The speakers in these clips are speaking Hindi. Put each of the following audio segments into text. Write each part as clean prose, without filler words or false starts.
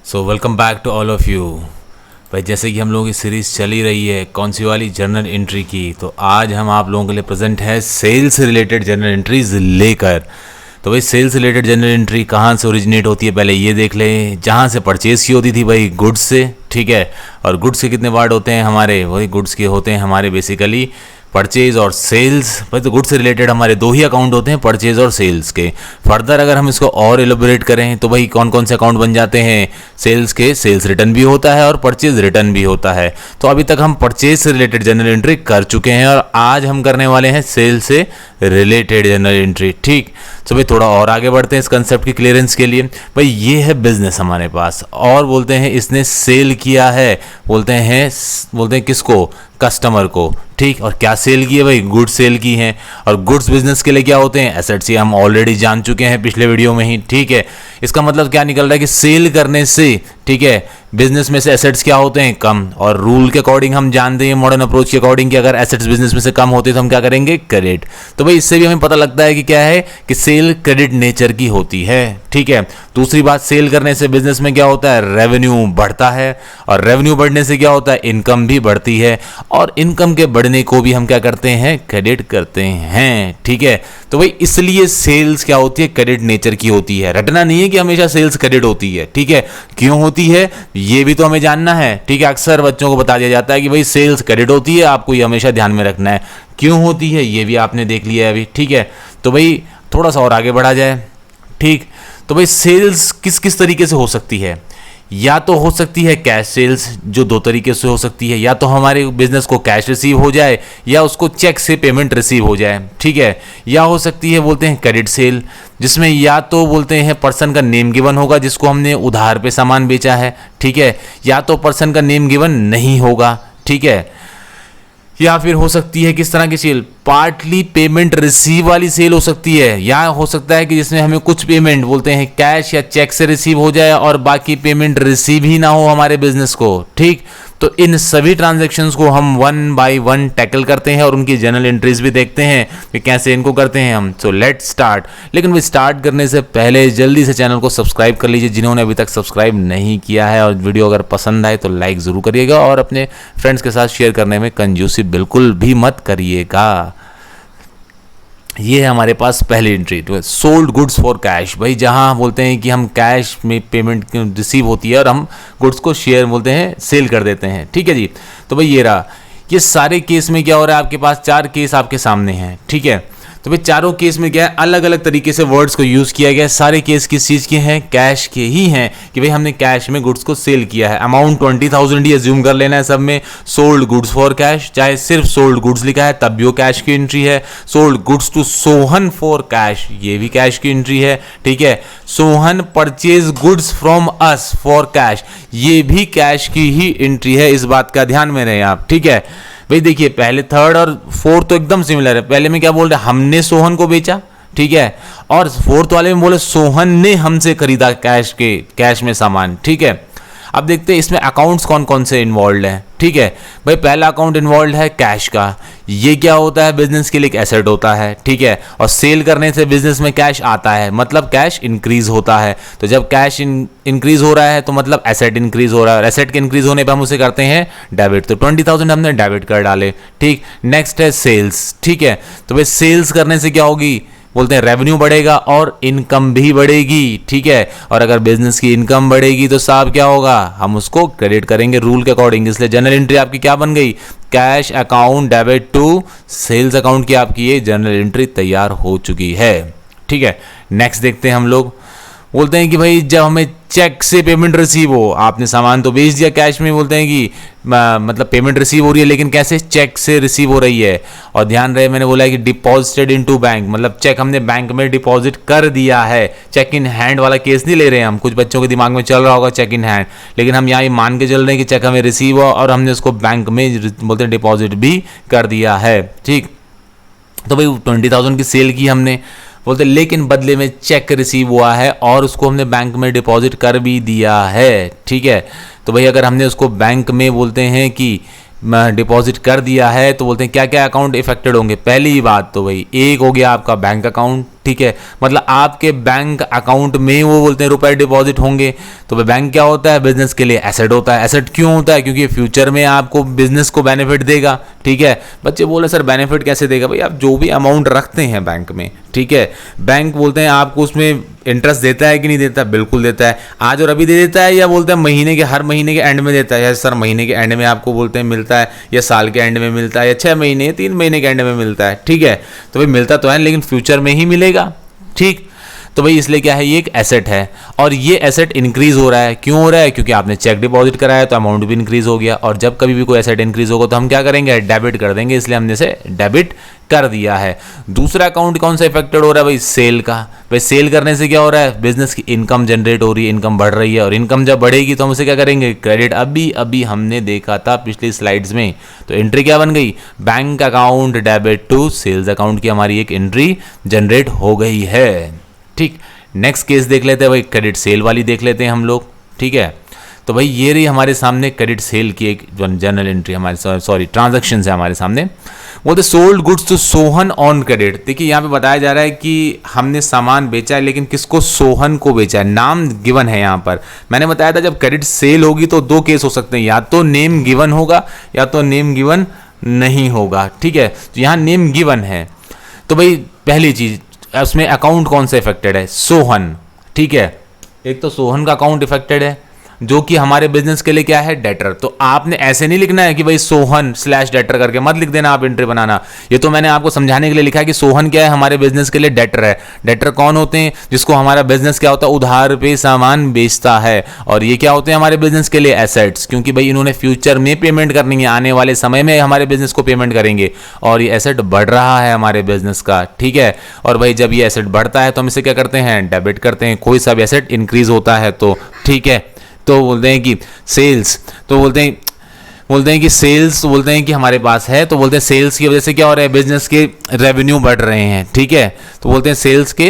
So welcome back to all of you. भाई जैसे कि हम लोगों की सीरीज़ चली रही है कौन सी वाली, जर्नल एंट्री की, तो आज हम आप लोगों के लिए प्रेजेंट है सेल्स से रिलेटेड जर्नल एंट्रीज लेकर। तो भाई सेल्स से रिलेटेड जर्नल एंट्री कहाँ से ओरिजिनेट होती है पहले ये देख लें। जहाँ से परचेज़ की होती थी भाई गुड्स से, ठीक है। और गुड्स के कितने पार्ट होते हैं हमारे, वही गुड्स के होते हैं हमारे बेसिकली परचेज और सेल्स। भाई तो गुड्स से रिलेटेड हमारे दो ही अकाउंट होते हैं, परचेज और सेल्स के। फर्दर अगर हम इसको और एलोबरेट करें तो भाई कौन कौन से अकाउंट बन जाते हैं सेल्स के, सेल्स रिटर्न भी होता है और परचेज रिटर्न भी होता है। तो अभी तक हम परचेज से रिलेटेड जनरल एंट्री कर चुके हैं और आज हम करने वाले हैं सेल्स से रिलेटेड जनरल एंट्री, ठीक। तो भाई थोड़ा और आगे बढ़ते हैं इस कंसेप्ट की क्लियरेंस के लिए। भाई ये है बिजनेस हमारे पास और बोलते हैं इसने सेल किया है, बोलते हैं किसको, कस्टमर को, ठीक। और क्या सेल की है भाई, गुड्स सेल की हैं। और गुड्स बिजनेस के लिए क्या होते हैं, एसेट्स, ये हम ऑलरेडी जान चुके हैं पिछले वीडियो में ही, ठीक है। इसका मतलब क्या निकल रहा है कि सेल करने से, ठीक है, बिजनेस में से एसेट्स क्या होते हैं, कम। और रूल के अकॉर्डिंग हम जानते हैं मॉडर्न अप्रोच के अकॉर्डिंग कि अगर एसेट्स बिजनेस में से कम होते तो हम क्या करेंगे, क्रेडिट। तो भाई इससे भी हमें पता लगता है कि क्या है कि सेल क्रेडिट नेचर की होती है, ठीक है। दूसरी बात, सेल करने से बिजनेस में क्या होता है, रेवेन्यू बढ़ता है और रेवेन्यू बढ़ने से क्या होता है, इनकम भी बढ़ती है और इनकम के बढ़ने को भी हम क्या करते हैं, क्रेडिट करते हैं, ठीक है। तो भाई इसलिए सेल्स क्या होती है, क्रेडिट नेचर की होती है। रटना नहीं है कि हमेशा सेल्स क्रेडिट होती है, ठीक है। क्यों होती है ये भी तो हमें जानना है, ठीक है। अक्सर बच्चों को बता दिया जाता है कि भाई सेल्स क्रेडिट होती है, आपको ये हमेशा ध्यान में रखना है। क्यों होती है ये भी आपने देख लिया है अभी, ठीक है। तो भाई थोड़ा सा और आगे बढ़ा जाए, ठीक। तो भाई सेल्स किस किस तरीके से हो सकती है, या तो हो सकती है कैश सेल्स, जो दो तरीके से हो सकती है, या तो हमारे बिजनेस को कैश रिसीव हो जाए या उसको चेक से पेमेंट रिसीव हो जाए, ठीक है। या हो सकती है बोलते हैं क्रेडिट सेल, जिसमें या तो बोलते हैं पर्सन का नेम गिवन होगा जिसको हमने उधार पे सामान बेचा है, ठीक है, या तो पर्सन का नेम गिवन नहीं होगा, ठीक है। या फिर हो सकती है किस तरह की सेल, पार्टली पेमेंट रिसीव वाली सेल हो सकती है, या हो सकता है कि जिसमें हमें कुछ पेमेंट बोलते हैं कैश या चेक से रिसीव हो जाए और बाकी पेमेंट रिसीव ही ना हो हमारे बिजनेस को, ठीक। तो इन सभी ट्रांजैक्शंस को हम वन बाय वन टैकल करते हैं और उनकी जनरल एंट्रीज भी देखते हैं कि कैसे इनको करते हैं हम। So let's start. लेकिन वो स्टार्ट करने से पहले जल्दी से चैनल को सब्सक्राइब कर लीजिए जिन्होंने अभी तक सब्सक्राइब नहीं किया है, और वीडियो अगर पसंद आए तो लाइक ज़रूर करिएगा और अपने फ्रेंड्स के साथ शेयर करने में कंजूसी बिल्कुल भी मत करिएगा। ये है हमारे पास पहली एंट्री, तो सोल्ड गुड्स फॉर कैश। भाई जहाँ बोलते हैं कि हम कैश में पेमेंट रिसीव होती है और हम गुड्स को शेयर बोलते हैं सेल कर देते हैं, ठीक है जी। तो भाई ये रहा, ये सारे केस में क्या हो रहा है, आपके पास चार केस आपके सामने हैं, ठीक है। तो भाई चारों केस में क्या है, अलग अलग तरीके से वर्ड्स को यूज़ किया गया है। सारे केस किस चीज़ के हैं, कैश के ही हैं कि भाई हमने कैश में गुड्स को सेल किया है। अमाउंट 20,000 ही एज्यूम कर लेना है सब में। सोल्ड गुड्स फॉर कैश, चाहे सिर्फ सोल्ड गुड्स लिखा है तब भी वो कैश की एंट्री है। Sold goods to Sohan for cash, ये भी कैश की एंट्री है, ठीक है। Sohan purchase goods from us for cash, ये भी कैश की ही एंट्री है, इस बात का ध्यान में रहे आप, ठीक है। भाई देखिए पहले थर्ड और फोर्थ तो एकदम सिमिलर है। पहले में क्या बोल रहे हैं, हमने सोहन को बेचा, ठीक है, और फोर्थ वाले में बोले सोहन ने हमसे खरीदा कैश में सामान, ठीक है। अब देखते हैं इसमें अकाउंट्स कौन कौन से इन्वॉल्व हैं, ठीक है। भाई पहला अकाउंट इन्वॉल्व है कैश का, ये क्या होता है, बिजनेस के लिए एक एसेट होता है, ठीक है। और सेल करने से बिजनेस में कैश आता है, मतलब कैश इंक्रीज होता है। तो जब कैश इंक्रीज हो रहा है तो मतलब एसेट इंक्रीज हो रहा है, और एसेट के इंक्रीज होने पर हम उसे करते हैं डेबिट। तो 20,000 हमने डेबिट कर डाले, ठीक। नेक्स्ट है सेल्स, ठीक है। तो भाई सेल्स करने से क्या होगी, बोलते हैं रेवेन्यू बढ़ेगा और इनकम भी बढ़ेगी, ठीक है। और अगर बिजनेस की इनकम बढ़ेगी तो साहब क्या होगा, हम उसको क्रेडिट करेंगे रूल के अकॉर्डिंग। इसलिए जनरल एंट्री आपकी क्या बन गई, cash account debit to sales account की आपकी ये जनरल एंट्री तैयार हो चुकी है, ठीक है। नेक्स्ट देखते हैं हम लोग, बोलते हैं कि भाई जब हमें चेक से पेमेंट रिसीव हो, आपने सामान तो बेच दिया कैश में, बोलते हैं कि मतलब पेमेंट रिसीव हो रही है लेकिन कैसे, चेक से रिसीव हो रही है। और ध्यान रहे मैंने बोला है कि डिपॉजिटेड इनटू बैंक, मतलब चेक हमने बैंक में डिपॉजिट कर दिया है। चेक इन हैंड वाला केस नहीं ले रहे हैं हम, कुछ बच्चों के दिमाग में चल रहा होगा चेक इन हैंड, लेकिन हम यहाँ मान के चल रहे हैं कि चेक हमें रिसीव हुआ और हमने उसको बैंक में बोलते हैं डिपॉजिट भी कर दिया है, ठीक। तो भाई 20,000 की सेल की हमने, बोलते लेकिन बदले में चेक रिसीव हुआ है और उसको हमने बैंक में डिपॉजिट कर भी दिया है, ठीक है। तो भाई अगर हमने उसको बैंक में बोलते हैं कि डिपॉजिट कर दिया है तो बोलते हैं क्या क्या अकाउंट इफेक्टेड होंगे। पहली बात तो भाई एक हो गया आपका बैंक अकाउंट, ठीक है, मतलब आपके बैंक अकाउंट में वो बोलते हैं रुपए डिपॉजिट होंगे। तो भाई बैंक क्या होता है, बिजनेस के लिए एसेट होता है। एसेट क्यों होता है, क्योंकि फ्यूचर में आपको बिजनेस को बेनिफिट देगा। ठीक है, बच्चे बोले सर बेनिफिट कैसे देगा, भाई आप जो भी अमाउंट रखते हैं बैंक में, ठीक है, बैंक बोलते हैं आपको उसमें इंटरेस्ट देता है कि नहीं देता, बिल्कुल देता है। आज और अभी दे देता है, या बोलते हैं महीने के हर महीने के एंड में देता है, या सर महीने के एंड में आपको बोलते हैं मिलता है, या साल के एंड में मिलता है, या 6 महीने 3 महीने के एंड में मिलता है। ठीक है, तो भाई मिलता तो है लेकिन फ्यूचर में ही मिलेगा। ठीक, तो भाई इसलिए क्या है, ये एक एसेट है और ये एसेट इंक्रीज हो रहा है। क्यों हो रहा है, क्योंकि आपने चेक डिपॉजिट कराया तो अमाउंट भी इंक्रीज हो गया। और जब कभी भी कोई एसेट इंक्रीज होगा तो हम क्या करेंगे, डेबिट कर देंगे, इसलिए हमने इसे डेबिट कर दिया है। दूसरा अकाउंट कौन सा इफेक्टेड हो रहा है भाई, सेल का। भाई सेल करने से क्या हो रहा है, बिजनेस की इनकम जनरेट हो रही है, इनकम बढ़ रही है, और इनकम जब बढ़ेगी तो हम उसे क्या करेंगे, क्रेडिट। अभी अभी हमने देखा था पिछली स्लाइड्स में, तो एंट्री क्या बन गई, bank account debit to sales account की हमारी एक एंट्री जनरेट हो गई है। ठीक, नेक्स्ट केस देख लेते हैं भाई, क्रेडिट सेल वाली देख लेते हैं हम लोग। ठीक है, तो भाई ये रही हमारे सामने क्रेडिट सेल की एक जर्नल एंट्री, हमारे सॉरी ट्रांजैक्शन है हमारे सामने। बोलते sold goods to Sohan on credit. देखिए यहाँ पे बताया जा रहा है कि हमने सामान बेचा है, लेकिन किसको, सोहन को बेचा है। नाम गिवन है यहाँ पर। मैंने बताया था जब क्रेडिट सेल होगी तो दो केस हो सकते हैं, या तो नेम गिवन होगा या तो नेम गिवन नहीं होगा। ठीक है, तो यहाँ नेम गिवन है, तो भाई पहली चीज उसमें अकाउंट कौन सा इफेक्टेड है, सोहन। ठीक है, एक तो सोहन का अकाउंट इफेक्टेड है जो कि हमारे बिजनेस के लिए क्या है, डेटर। तो आपने ऐसे नहीं लिखना है कि भाई सोहन स्लैश डेटर करके मत लिख देना आप एंट्री बनाना। ये तो मैंने आपको समझाने के लिए लिखा है कि सोहन क्या है, हमारे बिजनेस के लिए डेटर है। डेटर कौन होते हैं, जिसको हमारा बिजनेस क्या होता है, उधार पे सामान बेचता है। और ये क्या होते हैं हमारे बिजनेस के लिए, एसेट्स, क्योंकि भाई इन्होंने फ्यूचर में पेमेंट करनी है, आने वाले समय में हमारे बिजनेस को पेमेंट करेंगे। और ये एसेट बढ़ रहा है हमारे बिजनेस का। ठीक है, और भाई जब ये एसेट बढ़ता है तो हम इसे क्या करते हैं, डेबिट करते हैं। कोई सा भी एसेट इंक्रीज होता है तो। ठीक है, तो बोलते हैं कि सेल्स, तो बोलते हैं कि सेल्स, बोलते हैं कि हमारे पास है, तो बोलते हैं सेल्स की वजह से क्या हो रहा है, बिजनेस के रेवेन्यू बढ़ रहे हैं। ठीक है, तो बोलते हैं सेल्स के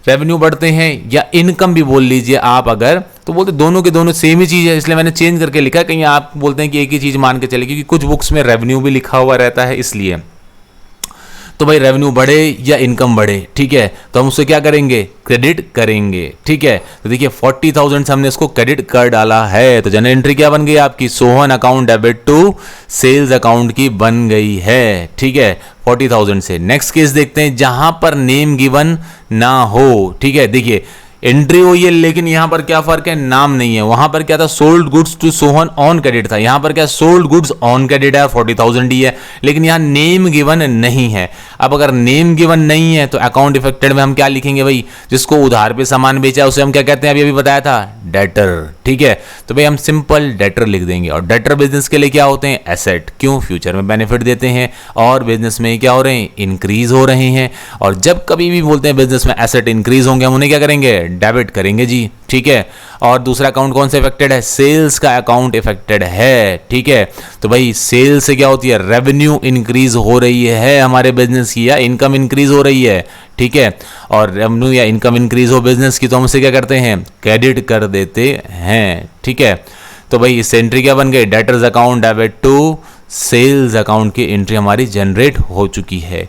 रेवेन्यू बढ़ते हैं, या इनकम भी बोल लीजिए आप अगर, तो बोलते दोनों के दोनों सेम ही चीज़ है, इसलिए मैंने चेंज करके लिखा। कहीं आप बोलते हैं कि एक ही चीज़ मान के चले, क्योंकि कुछ बुक्स में रेवेन्यू भी लिखा हुआ रहता है, इसलिए। तो भाई रेवेन्यू बढ़े या इनकम बढ़े, ठीक है, तो हम उससे क्या करेंगे, क्रेडिट करेंगे। ठीक है, तो देखिए 40,000 से हमने इसको क्रेडिट कर डाला है, तो जनरल एंट्री क्या बन गई आपकी, Sohan account debit to sales account की बन गई है। ठीक है, 40,000 से। नेक्स्ट केस देखते हैं जहां पर नेम गिवन ना हो। ठीक है, देखिए एंट्री हुई है लेकिन यहां पर क्या फर्क है, नाम नहीं है। वहां पर क्या था, sold goods to Sohan on credit था, यहां पर क्या सोल्ड गुड्स ऑन क्रेडिट है, 40,000 ही है, लेकिन यहां नेम गिवन नहीं है। अब अगर नेम गिवन नहीं है तो अकाउंट इफेक्टेड में हम क्या लिखेंगे भाई, जिसको उधार पे सामान बेचा है उसे हम क्या कहते हैं, अभी बताया था, डेटर। ठीक है, तो भाई हम सिंपल डेटर लिख देंगे। और डेटर बिजनेस के लिए क्या होते हैं, एसेट। क्यों, फ्यूचर में बेनिफिट देते हैं और बिजनेस में क्या हो रहे हैं, इंक्रीज हो रहे हैं। और जब कभी भी बोलते हैं बिजनेस में एसेट इंक्रीज होंगे, हम उन्हें क्या करेंगे, डेबिट करेंगे जी। ठीक है, और दूसरा अकाउंट कौन सा इफेक्टेड है, सेल्स का अकाउंट इफेक्टेड है। ठीक है, तो भाई सेल्स से क्या होती है, रेवेन्यू इंक्रीज हो रही है हमारे बिजनेस की, या इनकम इंक्रीज हो रही है। ठीक है, और रेवेन्यू या इनकम इंक्रीज हो बिजनेस की तो हम उसे क्या करते हैं, क्रेडिट कर देते हैं। ठीक है, तो भाई इस एंट्री क्या बन गई, debtors account debit to sales account की एंट्री हमारी जनरेट हो चुकी है।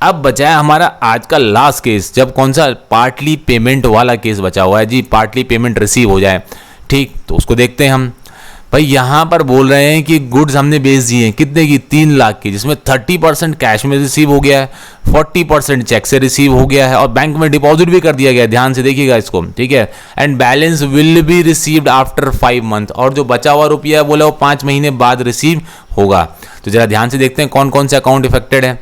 अब बचा है हमारा आज का लास्ट केस, जब कौन सा, पार्टली पेमेंट वाला केस बचा हुआ है जी, पार्टली पेमेंट रिसीव हो जाए। ठीक, तो उसको देखते हैं हम। भाई यहाँ पर बोल रहे हैं कि गुड्स हमने बेच दिए हैं, कितने की, 3 लाख की, जिसमें 30% कैश में रिसीव हो गया है, 40% चेक से रिसीव हो गया है, और बैंक में डिपॉजिट भी कर दिया गया है। ध्यान से देखिएगा इसको। ठीक है, and balance will be received after 5 month, और जो बचा हुआ रुपया बोला वो 5 महीने बाद रिसीव होगा। तो जरा ध्यान से देखते हैं कौन कौन से अकाउंट इफेक्टेड है।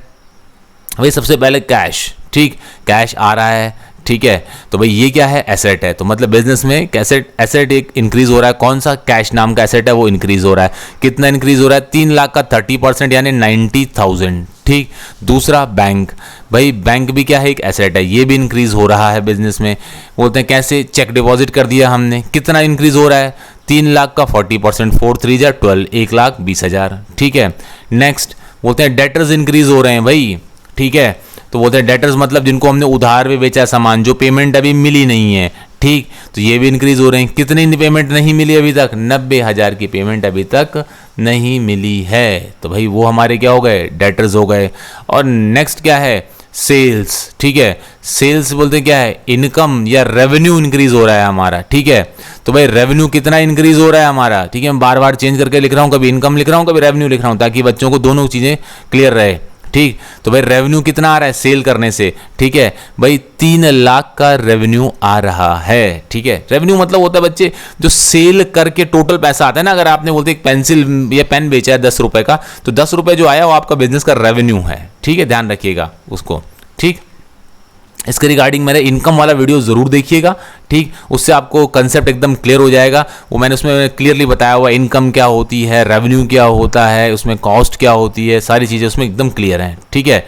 भाई सबसे पहले कैश। ठीक, कैश आ रहा है। ठीक है, तो भाई ये क्या है, एसेट है, तो मतलब बिजनेस में एसेट एक इंक्रीज हो रहा है। कौन सा, कैश नाम का एसेट है वो इंक्रीज हो रहा है। कितना इंक्रीज हो रहा है, 3 लाख का 30% यानी 90,000। ठीक, दूसरा बैंक। भाई बैंक भी क्या है, एक एसेट है, ये भी इंक्रीज हो रहा है बिजनेस में। बोलते हैं कैसे, चेक डिपॉजिट कर दिया हमने, कितना इंक्रीज हो रहा है, 3 लाख का 40%, 4 3 जा 12, 1,20,000। ठीक है, नेक्स्ट बोलते हैं डेटर्स इंक्रीज हो रहे हैं भाई। ठीक है, तो बोलते हैं डेटर्स मतलब जिनको हमने उधार पे बेचा सामान, जो पेमेंट अभी मिली नहीं है। ठीक, तो ये भी इंक्रीज हो रहे हैं। कितनी पेमेंट नहीं मिली अभी तक, 90,000 की पेमेंट अभी तक नहीं मिली है, तो भाई वो हमारे क्या हो गए, डेटर्स हो गए। और नेक्स्ट क्या है, सेल्स, ठीक है। सेल्स बोलते हैं क्या है, इनकम या रेवेन्यू इंक्रीज हो रहा है हमारा, ठीक है। तो भाई रेवेन्यू कितना इंक्रीज हो रहा है हमारा, ठीक है। मैं बार बार चेंज करके लिख रहा हूँ, कभी इनकम लिख रहा हूँ, कभी रेवेन्यू लिख रहा हूँ, ताकि बच्चों को दोनों चीज़ें क्लियर रहे, ठीक। तो भाई रेवेन्यू कितना आ रहा है सेल करने से, ठीक है भाई 3 लाख का रेवेन्यू आ रहा है, ठीक है। रेवेन्यू मतलब होता है बच्चे जो सेल करके टोटल पैसा आता है ना। अगर आपने बोलते एक पेंसिल या पेन बेचा है 10 रुपए का, तो 10 रुपए जो आया वो आपका बिजनेस का रेवेन्यू है, ठीक है। ध्यान रखिएगा उसको, ठीक। इसके रिगार्डिंग मेरे इनकम वाला वीडियो ज़रूर देखिएगा, ठीक। उससे आपको कंसेप्ट एकदम क्लियर हो जाएगा। वो मैंने उसमें क्लियरली बताया हुआ, इनकम क्या होती है, रेवेन्यू क्या होता है, उसमें कॉस्ट क्या होती है, सारी चीज़ें उसमें एकदम क्लियर हैं, ठीक है।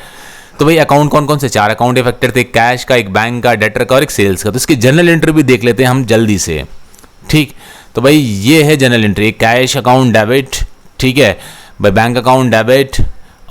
तो भाई अकाउंट कौन कौन से 4 अकाउंट इफेक्टेड थे, कैश का, एक बैंक का, डेटर का और एक सेल्स का। तो इसकी जनरल एंट्री भी देख लेते हैं हम जल्दी से, ठीक। तो भाई ये है general entry, cash account debit, ठीक है भाई, बैंक अकाउंट डेबिट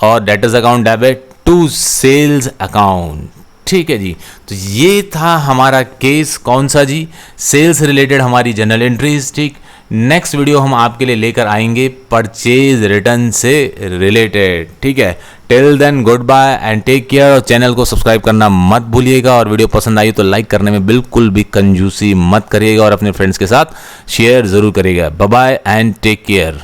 और debtors account debit to sales account, ठीक है जी। तो ये था हमारा केस, कौन सा जी, सेल्स रिलेटेड हमारी जनरल एंट्रीज, ठीक। नेक्स्ट वीडियो हम आपके लिए लेकर आएंगे परचेज रिटर्न से रिलेटेड, ठीक है। Till then good bye and take care. और चैनल को सब्सक्राइब करना मत भूलिएगा, और वीडियो पसंद आई तो लाइक करने में बिल्कुल भी कंजूसी मत करिएगा, और अपने फ्रेंड्स के साथ शेयर जरूर करिएगा। Bye bye and take care.